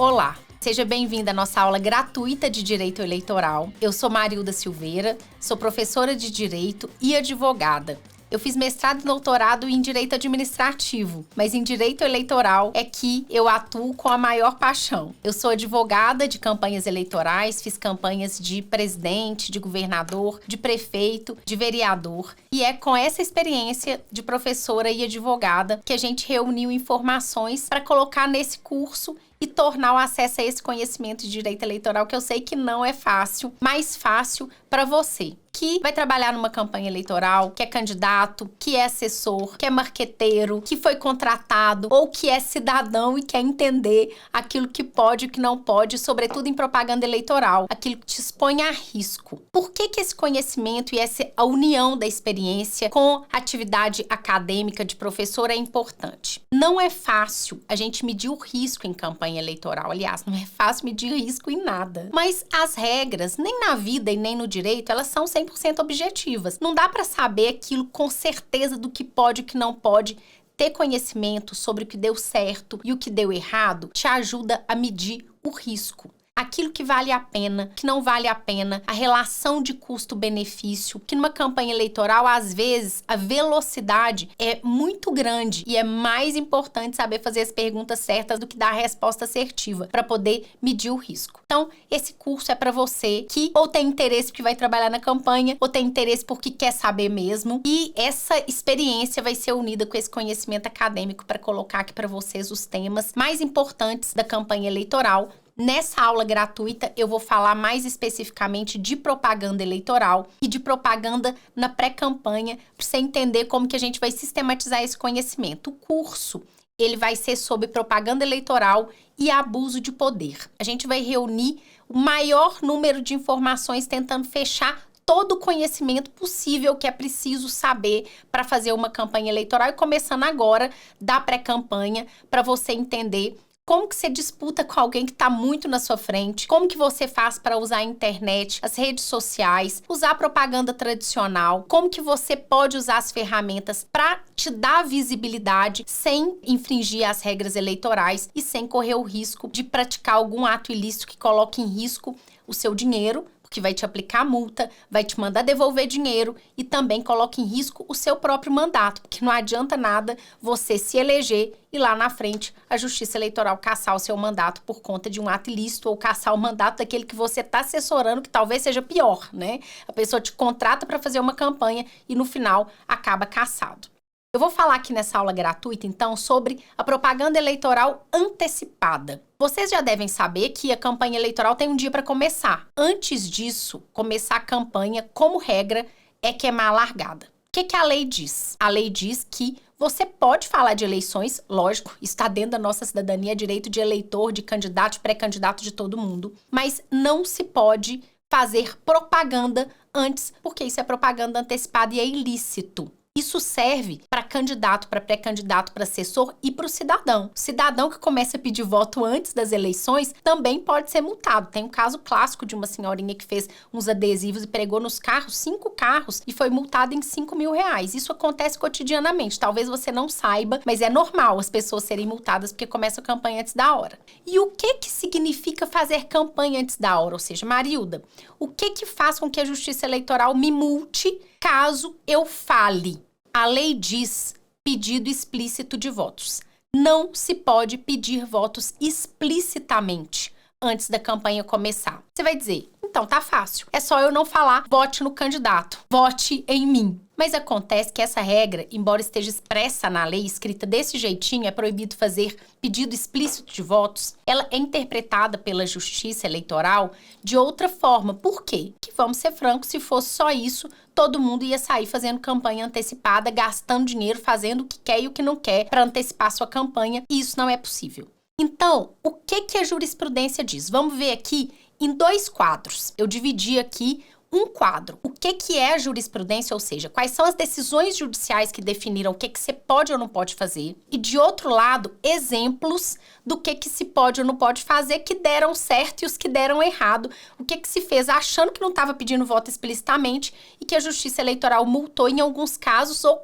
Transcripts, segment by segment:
Olá, seja bem-vinda à nossa aula gratuita de Direito Eleitoral. Eu sou Marilda Silveira, sou professora de Direito e advogada. Eu fiz mestrado e doutorado em Direito Administrativo, mas em Direito Eleitoral é que eu atuo com a maior paixão. Eu sou advogada de campanhas eleitorais, fiz campanhas de presidente, de governador, de prefeito, de vereador. E é com essa experiência de professora e advogada que a gente reuniu informações para colocar nesse curso e tornar o acesso a esse conhecimento de direito eleitoral, que eu sei que não é fácil, mais fácil para você que vai trabalhar numa campanha eleitoral, que é candidato, que é assessor, que é marqueteiro, que foi contratado ou que é cidadão e quer entender aquilo que pode e o que não pode, sobretudo em propaganda eleitoral, aquilo que te expõe a risco. Por que esse conhecimento e a união da experiência com a atividade acadêmica de professor é importante? Não é fácil a gente medir o risco em campanha eleitoral. Aliás, não é fácil medir risco em nada. Mas as regras, nem na vida e nem no direito, elas são 100% objetivas. Não dá para saber aquilo com certeza do que pode e o que não pode. Ter conhecimento sobre o que deu certo e o que deu errado te ajuda a medir o risco. Aquilo que vale a pena, que não vale a pena, a relação de custo-benefício, que numa campanha eleitoral, às vezes, a velocidade é muito grande e é mais importante saber fazer as perguntas certas do que dar a resposta assertiva para poder medir o risco. Então, esse curso é para você que ou tem interesse porque vai trabalhar na campanha, ou tem interesse porque quer saber mesmo. E essa experiência vai ser unida com esse conhecimento acadêmico para colocar aqui para vocês os temas mais importantes da campanha eleitoral. Nessa aula gratuita, eu vou falar mais especificamente de propaganda eleitoral e de propaganda na pré-campanha, para você entender como que a gente vai sistematizar esse conhecimento. O curso, ele vai ser sobre propaganda eleitoral e abuso de poder. A gente vai reunir o maior número de informações tentando fechar todo o conhecimento possível que é preciso saber para fazer uma campanha eleitoral e começando agora da pré-campanha para você entender como que você disputa com alguém que está muito na sua frente, como que você faz para usar a internet, as redes sociais, usar a propaganda tradicional, como que você pode usar as ferramentas para te dar visibilidade sem infringir as regras eleitorais e sem correr o risco de praticar algum ato ilícito que coloque em risco o seu dinheiro, que vai te aplicar multa, vai te mandar devolver dinheiro e também coloca em risco o seu próprio mandato, porque não adianta nada você se eleger e lá na frente a Justiça Eleitoral cassar o seu mandato por conta de um ato ilícito ou cassar o mandato daquele que você está assessorando, que talvez seja pior, né? A pessoa te contrata para fazer uma campanha e no final acaba cassado. Eu vou falar aqui nessa aula gratuita, então, sobre a propaganda eleitoral antecipada. Vocês já devem saber que a campanha eleitoral tem um dia para começar. Antes disso, começar a campanha, como regra, é queimar a largada. O que a lei diz? A lei diz que você pode falar de eleições, lógico, está dentro da nossa cidadania, direito de eleitor, de candidato, de pré-candidato, de todo mundo, mas não se pode fazer propaganda antes, porque isso é propaganda antecipada e é ilícito. Isso serve para candidato, para pré-candidato, para assessor e para o cidadão. O cidadão que começa a pedir voto antes das eleições também pode ser multado. Tem um caso clássico de uma senhorinha que fez uns adesivos e pregou nos carros, 5 carros, e foi multada em R$5.000. Isso acontece cotidianamente. Talvez você não saiba, mas é normal as pessoas serem multadas porque começa a campanha antes da hora. E o que significa fazer campanha antes da hora? Ou seja, Marilda, o que faz com que a Justiça Eleitoral me multe caso eu fale? A lei diz pedido explícito de votos. Não se pode pedir votos explicitamente antes da campanha começar. Você vai dizer, então tá fácil, é só eu não falar vote no candidato, vote em mim. Mas acontece que essa regra, embora esteja expressa na lei, escrita desse jeitinho, é proibido fazer pedido explícito de votos, ela é interpretada pela Justiça Eleitoral de outra forma. Por quê? Que, vamos ser francos, se fosse só isso, todo mundo ia sair fazendo campanha antecipada, gastando dinheiro, fazendo o que quer e o que não quer para antecipar sua campanha, e isso não é possível. Então, o que a jurisprudência diz? Vamos ver aqui em 2 quadros. Eu dividi aqui um quadro. O que é a jurisprudência, ou seja, quais são as decisões judiciais que definiram o que você pode ou não pode fazer. E, de outro lado, exemplos do que se pode ou não pode fazer que deram certo e os que deram errado. O que se fez achando que não estava pedindo voto explicitamente e que a Justiça Eleitoral multou em alguns casos ou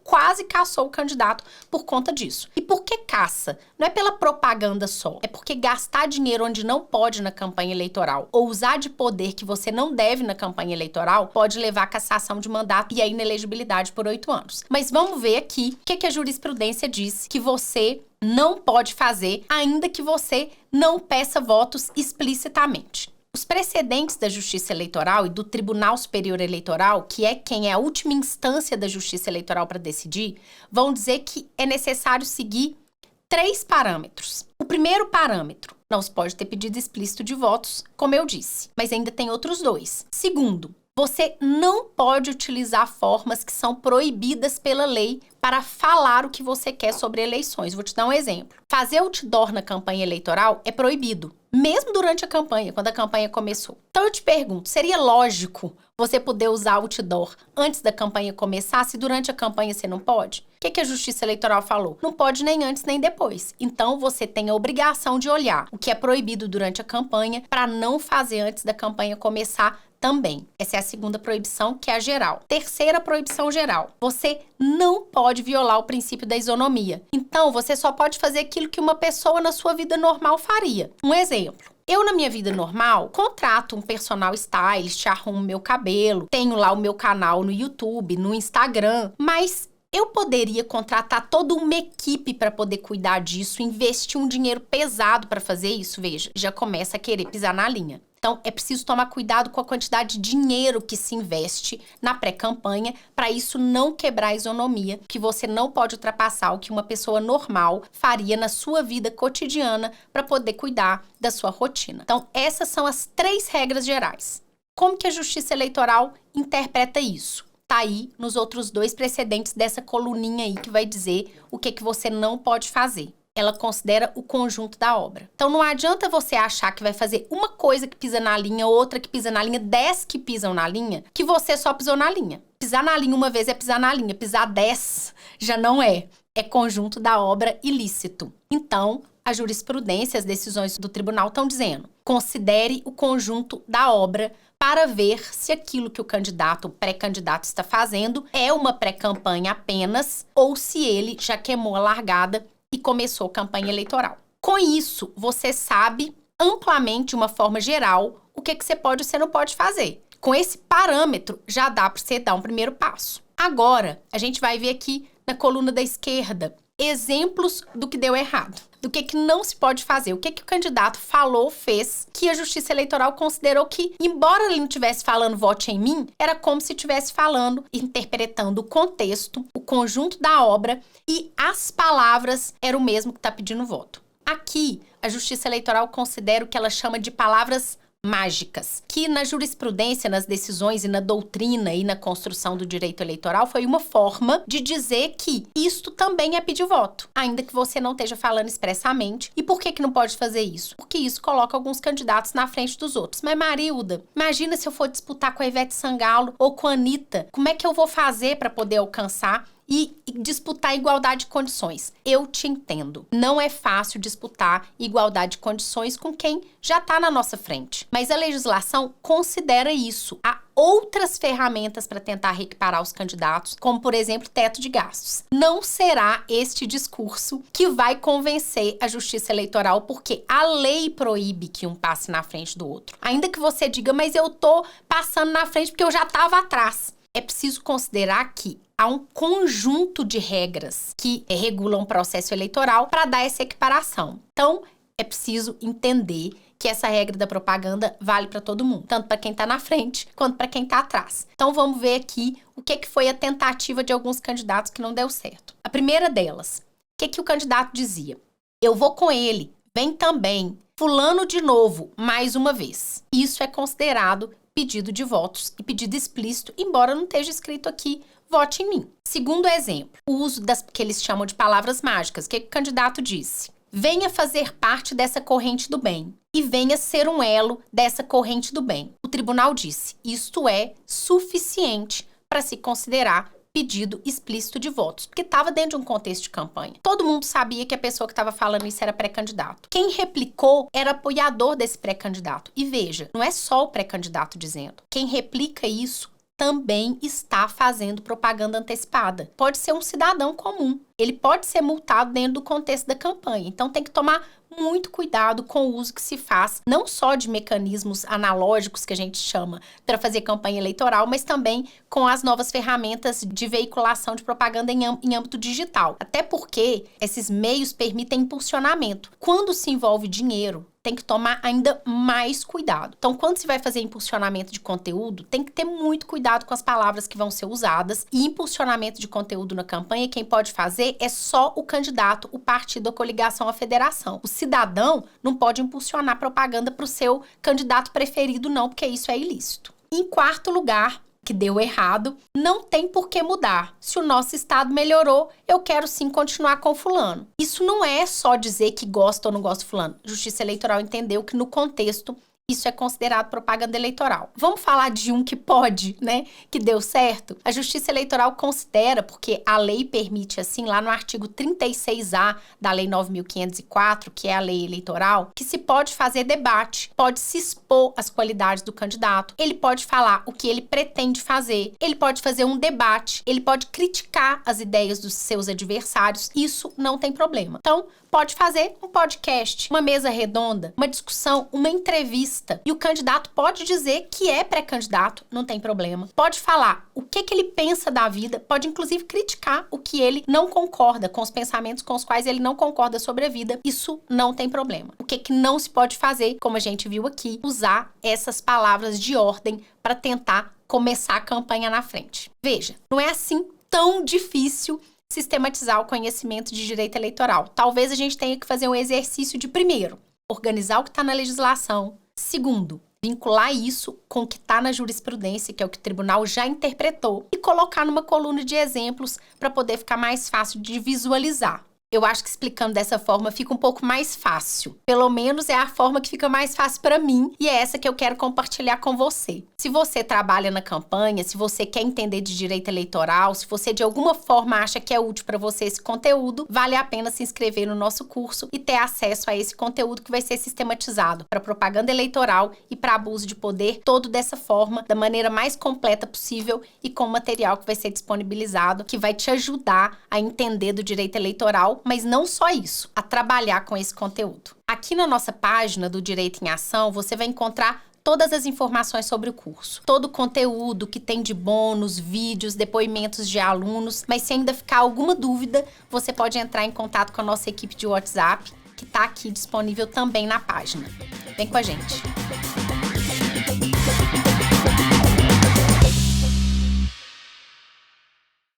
quase caçou o candidato por conta disso. E por que caça? Não é pela propaganda só, é porque gastar dinheiro onde não pode na campanha eleitoral ou usar de poder que você não deve na campanha eleitoral pode levar à cassação de mandato e a inelegibilidade por 8 anos. Mas vamos ver aqui o que a jurisprudência diz que você não pode fazer, ainda que você não peça votos explicitamente. Os precedentes da Justiça Eleitoral e do Tribunal Superior Eleitoral, que é quem é a última instância da Justiça Eleitoral para decidir, vão dizer que é necessário seguir 3 parâmetros. O primeiro parâmetro, não se pode ter pedido explícito de votos, como eu disse, mas ainda tem outros 2. Segundo, você não pode utilizar formas que são proibidas pela lei para falar o que você quer sobre eleições. Vou te dar um exemplo. Fazer outdoor na campanha eleitoral é proibido, mesmo durante a campanha, quando a campanha começou. Então eu te pergunto, seria lógico você poder usar outdoor antes da campanha começar, se durante a campanha você não pode? O que a Justiça Eleitoral falou? Não pode nem antes nem depois. Então você tem a obrigação de olhar o que é proibido durante a campanha para não fazer antes da campanha começar também. Essa é a segunda proibição, que é a geral. Terceira proibição geral. Você não pode violar o princípio da isonomia. Então, você só pode fazer aquilo que uma pessoa na sua vida normal faria. Um exemplo. Eu, na minha vida normal, contrato um personal stylist, arrumo meu cabelo, tenho lá o meu canal no YouTube, no Instagram, mas eu poderia contratar toda uma equipe para poder cuidar disso, investir um dinheiro pesado para fazer isso, veja, já começa a querer pisar na linha. Então, é preciso tomar cuidado com a quantidade de dinheiro que se investe na pré-campanha para isso não quebrar a isonomia, que você não pode ultrapassar o que uma pessoa normal faria na sua vida cotidiana para poder cuidar da sua rotina. Então, essas são as 3 regras gerais. Como que a Justiça Eleitoral interpreta isso? Tá aí nos outros 2 precedentes dessa coluninha aí que vai dizer o que você não pode fazer. Ela considera o conjunto da obra. Então, não adianta você achar que vai fazer uma coisa que pisa na linha, outra que pisa na linha, 10 que pisam na linha, que você só pisou na linha. Pisar na linha uma vez é pisar na linha, pisar 10 já não é. É conjunto da obra ilícito. Então, a jurisprudência, as decisões do tribunal estão dizendo: considere o conjunto da obra para ver se aquilo que o candidato, o pré-candidato está fazendo é uma pré-campanha apenas ou se ele já queimou a largada e começou a campanha eleitoral. Com isso, você sabe amplamente, de uma forma geral, o que você pode e você não pode fazer. Com esse parâmetro, já dá para você dar um primeiro passo. Agora, a gente vai ver aqui na coluna da esquerda exemplos do que deu errado, do que não se pode fazer, o que o candidato falou, fez, que a Justiça Eleitoral considerou que, embora ele não estivesse falando vote em mim, era como se estivesse falando, interpretando o contexto, o conjunto da obra e as palavras era o mesmo que está pedindo voto. Aqui, a Justiça Eleitoral considera o que ela chama de palavras mágicas, que na jurisprudência, nas decisões e na doutrina e na construção do direito eleitoral foi uma forma de dizer que isto também é pedir voto, ainda que você não esteja falando expressamente. E por que não pode fazer isso? Porque isso coloca alguns candidatos na frente dos outros. Mas Marilda, imagina se eu for disputar com a Ivete Sangalo ou com a Anitta, como é que eu vou fazer para poder alcançar e disputar igualdade de condições? Eu te entendo. Não é fácil disputar igualdade de condições com quem já está na nossa frente. Mas a legislação considera isso. Há outras ferramentas para tentar reequiparar os candidatos, como, por exemplo, teto de gastos. Não será este discurso que vai convencer a Justiça Eleitoral, porque a lei proíbe que um passe na frente do outro. Ainda que você diga, mas eu tô passando na frente porque eu já estava atrás. É preciso considerar que há um conjunto de regras que regulam o processo eleitoral para dar essa equiparação. Então, é preciso entender que essa regra da propaganda vale para todo mundo, tanto para quem está na frente quanto para quem está atrás. Então, vamos ver aqui o que foi a tentativa de alguns candidatos que não deu certo. A primeira delas, o que o candidato dizia? Eu vou com ele, vem também, fulano de novo, mais uma vez. Isso é considerado pedido de votos e pedido explícito, embora não esteja escrito aqui, vote em mim. Segundo exemplo, o uso das que eles chamam de palavras mágicas. O que o candidato disse? Venha fazer parte dessa corrente do bem. e venha ser um elo dessa corrente do bem. O tribunal disse: isto é suficiente para se considerar pedido explícito de votos, porque estava dentro de um contexto de campanha. Todo mundo sabia que a pessoa que estava falando isso era pré-candidato. Quem replicou era apoiador desse pré-candidato. E veja, não é só o pré-candidato dizendo. Quem replica isso também está fazendo propaganda antecipada. Pode ser um cidadão comum. Ele pode ser multado dentro do contexto da campanha. Então tem que tomar muito cuidado com o uso que se faz, não só de mecanismos analógicos que a gente chama para fazer campanha eleitoral, mas também com as novas ferramentas de veiculação de propaganda em âmbito digital. Até porque esses meios permitem impulsionamento. Quando se envolve dinheiro, tem que tomar ainda mais cuidado. Então, quando se vai fazer impulsionamento de conteúdo, tem que ter muito cuidado com as palavras que vão ser usadas. E impulsionamento de conteúdo na campanha, quem pode fazer é só o candidato, o partido, a coligação, a federação. O cidadão não pode impulsionar propaganda para o seu candidato preferido, não, porque isso é ilícito. Em quarto lugar, que deu errado, não tem por que mudar. Se o nosso estado melhorou, eu quero sim continuar com fulano. Isso não é só dizer que gosta ou não gosta de fulano. A Justiça Eleitoral entendeu que no contexto isso é considerado propaganda eleitoral. Vamos falar de um que pode, né? Que deu certo? A Justiça Eleitoral considera, porque a lei permite assim, lá no artigo 36A da Lei 9.504, que é a lei eleitoral, que se pode fazer debate, pode se expor às qualidades do candidato, ele pode falar o que ele pretende fazer, ele pode fazer um debate, ele pode criticar as ideias dos seus adversários, isso não tem problema. Então, pode fazer um podcast, uma mesa redonda, uma discussão, uma entrevista. E o candidato pode dizer que é pré-candidato, não tem problema. Pode falar o que ele pensa da vida, pode inclusive criticar o que ele não concorda, com os pensamentos com os quais ele não concorda sobre a vida. Isso não tem problema. O que não se pode fazer, como a gente viu aqui, usar essas palavras de ordem para tentar começar a campanha na frente. Veja, não é assim tão difícil sistematizar o conhecimento de direito eleitoral. Talvez a gente tenha que fazer um exercício de, primeiro, organizar o que está na legislação. Segundo, vincular isso com o que está na jurisprudência, que é o que o tribunal já interpretou, e colocar numa coluna de exemplos para poder ficar mais fácil de visualizar. Eu acho que explicando dessa forma fica um pouco mais fácil. Pelo menos é a forma que fica mais fácil para mim e é essa que eu quero compartilhar com você. Se você trabalha na campanha, se você quer entender de direito eleitoral, se você de alguma forma acha que é útil para você esse conteúdo, vale a pena se inscrever no nosso curso e ter acesso a esse conteúdo que vai ser sistematizado para propaganda eleitoral e para abuso de poder, todo dessa forma, da maneira mais completa possível e com material que vai ser disponibilizado, que vai te ajudar a entender do direito eleitoral, mas não só isso, a trabalhar com esse conteúdo. Aqui na nossa página do Direito em Ação, você vai encontrar todas as informações sobre o curso. Todo o conteúdo que tem de bônus, vídeos, depoimentos de alunos. Mas se ainda ficar alguma dúvida, você pode entrar em contato com a nossa equipe de WhatsApp, que está aqui disponível também na página. Vem com a gente!